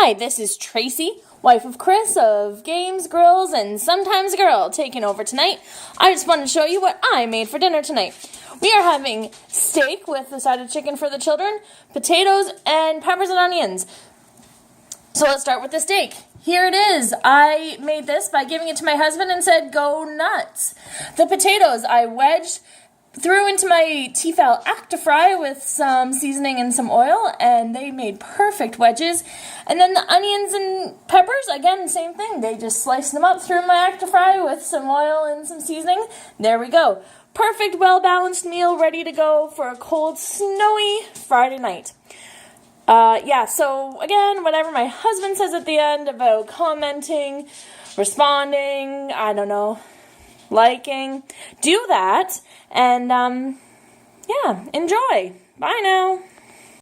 Hi, this is Tracy, wife of Chris of Games, Grills, and Sometimes Girl, taking over tonight. I just wanted to show you what I made for dinner tonight. We are having steak with a side of chicken for the children, potatoes, and peppers and onions. So let's start with the steak. Here it is. I made this by giving it to my husband and said, go nuts. The potatoes I wedged, threw into my Tefal Actifry with some seasoning and some oil, and they made perfect wedges. And then the onions and peppers, again, same thing. They just sliced them up, threw in my Actifry with some oil and some seasoning. There we go. Perfect, well-balanced meal ready to go for a cold, snowy Friday night. So again, whatever my husband says at the end about commenting, responding, I don't know, liking, do that, and enjoy. Bye now.